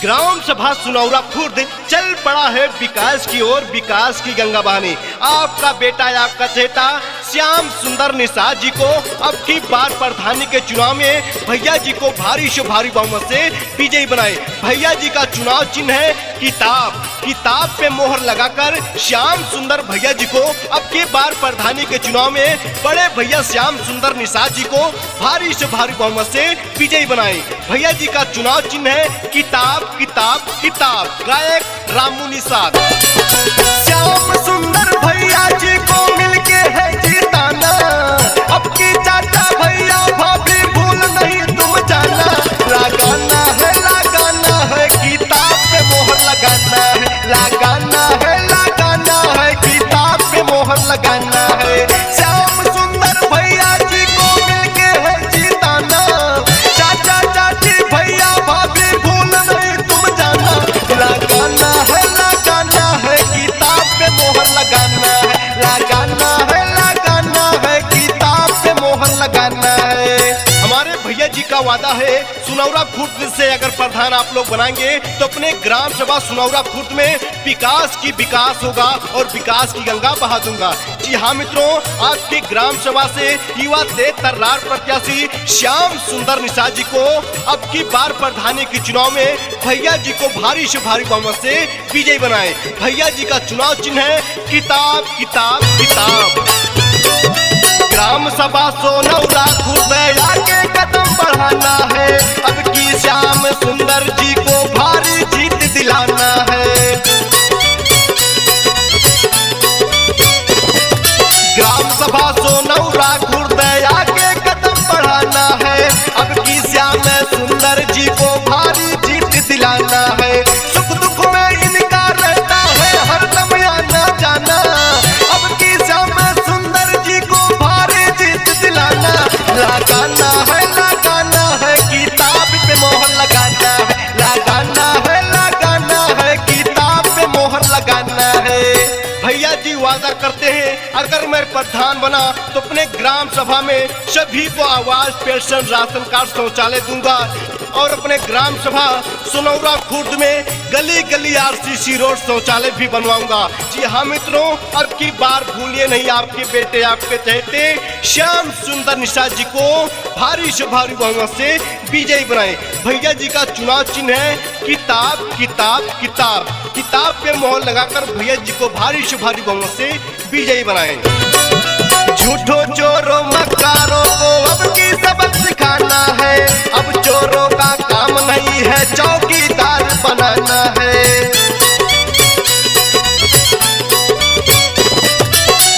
Gram सभा सुनौरा खुर्द चल पड़ा है विकास की ओर, विकास की गंगा बहाने। आपका बेटा आपका चहेता श्याम सुंदर निषाद जी को अब की बार प्रधानी के चुनाव में भैया जी को भारी से भारी बहुमत से विजयी बनाए। भैया जी का चुनाव चिन्ह है किताब। किताब पे मोहर लगाकर श्याम सुंदर भैया जी को अब की बार प्रधानी के चुनाव में बड़े भैया श्याम सुंदर निषाद जी को भारी से भारी बहुमत से विजयी बनाए। भैया जी का चुनाव चिन्ह है किताब किताब किताब। गायक रामू निषाद। श्याम सुंदर भैया जी को मिलके है जीताना, अब की चाचा भैया भाभी भूल नहीं तुम जाना। लगाना है किताब पे मोहर लगाना है, लगाना है किताब पे मोहर लगाना है। श्याम सुंदर भैया जी को मिलके है जीताना, चाचा चाची भैया भाभी भूल नहीं तुम जाना। लगाना है किताब पे मोहर लगाना है, लगाना है किताब पे मोहर लगाना है। हमारे भैया जी का वादा है सुनौरा खुर्द से अगर प्रधान आप लोग बनाएंगे तो अपने ग्राम सभा सुनौरा खुर्द में विकास की विकास होगा और विकास की गंगा बहा दूंगा। जी हाँ मित्रों, आपकी ग्राम सभा से युवा तेज तर्रार प्रत्याशी श्याम सुंदर निषाद जी को अब की बार प्रधानी के चुनाव में भैया जी को भारी से भारी बहुमत से विजयी बनाए। भैया जी का चुनाव चिन्ह है किताब किताब किताब। ग्राम सभा सोनौरा खुर्द आगे कदम बढ़ाना है, अब की श्याम सुंदर जी को भारी जीत दिलाना है। ग्राम सभा सोनौरा खुर्द आगे कदम बढ़ाना है, अब की श्याम सुंदर जी को भारी जीत दिलाना है। सुख दुख में इनका रहता है हरदम आना जाना, अब की श्याम सुंदर जी को भारी जीत दिलाना। लगाना है किताब पे मोहर लगाना है, लगाना है किताब पे मोहर लगाना है। भैया जी वादा करते हैं अगर मैं प्रधान बना तो अपने ग्राम सभा में सभी को आवास पेंशन राशन कार्ड शौचालय दूंगा और अपने ग्राम सभा सुनौरा खुर्द में गली गली आरसीसी रोड शौचालय भी बनवाऊंगा। जी हाँ मित्रों, अब की बार भूलिए नहीं आपके बेटे आपके चहेते श्याम सुंदर निषाद जी को भारी से भारी बहुमत से विजयी बनाए। भैया जी का चुनाव चिन्ह है किताब किताब किताब। किताब पे मोहर लगाकर भैया जी को भारी से भारी बहुमत से विजयी बनाए। झूठो चोरों मक्कारों को अब की सबक सिखाना है, अब चोरों का काम नहीं है चौकीदार बनाना है।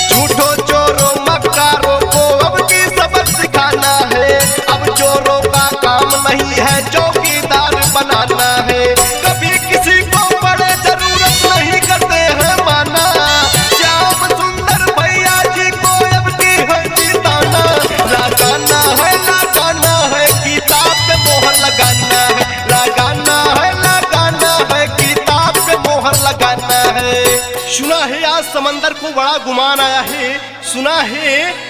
झूठो चोरों मक्कारों को अब की सबक सिखाना है, अब चोरों का काम नहीं है चौकीदार बनाना है। कभी किसी को बड़े जरूरत नहीं करते हैं माना, श्याम सुंदर भैया जी को अब की है जीताना। लगाना है किताब पे मोहर लगाना है, लगाना है किताब पे मोहर लगाना है। सुना है आज समंदर को बड़ा गुमान आया है, सुना है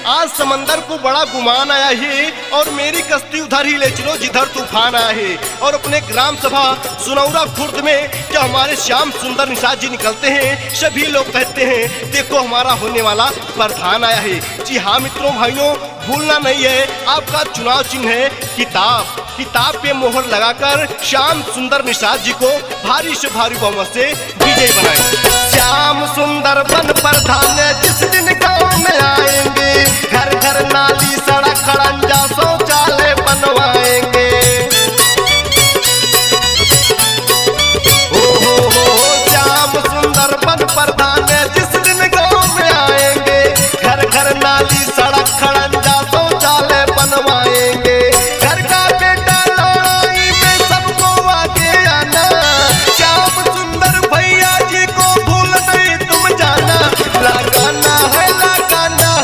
आज समंदर को बड़ा गुमान आया है और मेरी कश्ती उधर ही ले चलो जिधर तूफान आया है। और अपने ग्राम सभा सुनौरा खुर्द में जब हमारे श्याम सुंदर निषाद जी निकलते हैं सभी लोग कहते हैं देखो हमारा होने वाला प्रधान आया है। जी हाँ मित्रों भाइयों, भूलना नहीं है आपका चुनाव चिन्ह है किताब। किताब पे मोहर लगाकर श्याम सुंदर निषाद जी को भारी से भारी बहुमत से विजयी बनाए। श्याम सुंदर बन प्रधान जिस दिन गाँव में आएंगे, घर घर नाली सड़क खड़ंजा शौचालय बनवाएंगे। हो श्याम सुंदर बन प्रधान जिस दिन गाँव में आएंगे, घर घर नाली सड़क खड़ंजा शौचालय बनवाएंगे। घर का बेटा लड़ाई में सबको आगे आना, श्याम सुंदर भैया जी को भूल नहीं तुम जाना। लगाना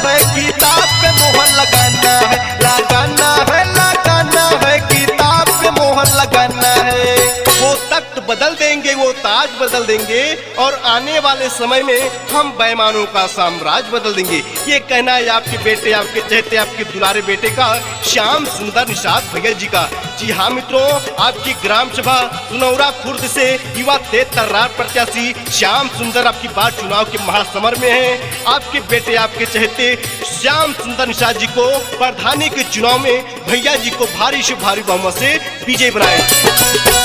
है किताब पे मोहर लगाना है, लगाना है किताब पे मोहर लगाना है। वो तख्त बदल देंगे देंगे वो ताज बदल देंगे और आने वाले समय में हम बेईमानों का साम्राज्य बदल देंगे। ये कहना है आपके बेटे, आपके चहेते, आपके दुलारे बेटे का, श्याम सुंदर निषाद भैया जी का। जी हाँ मित्रों, आपकी ग्राम सभा सुनौरा खुर्द से युवा तेज तर्रार प्रत्याशी श्याम सुंदर आपकी बार चुनाव के महासमर में है। आपके बेटे, आपके चहेते श्याम सुंदर निषाद जी को प्रधानी के चुनाव में भैया जी को भारी से भारी बहुमत से विजय बनाए।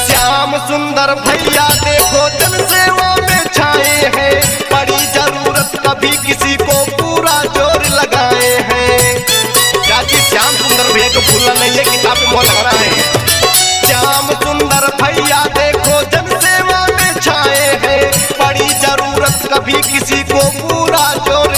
श्याम सुंदर भैया देखो जनसेवा में छाए हैं, बड़ी जरूरत कभी किसी को पूरा जोर लगाए हैं। चाची श्याम सुंदर भैया को भूलना नहीं है, किताब पे मोहर लगाना है। श्याम सुंदर भैया देखो जनसेवा में छाए हैं, बड़ी जरूरत कभी किसी को पूरा जोर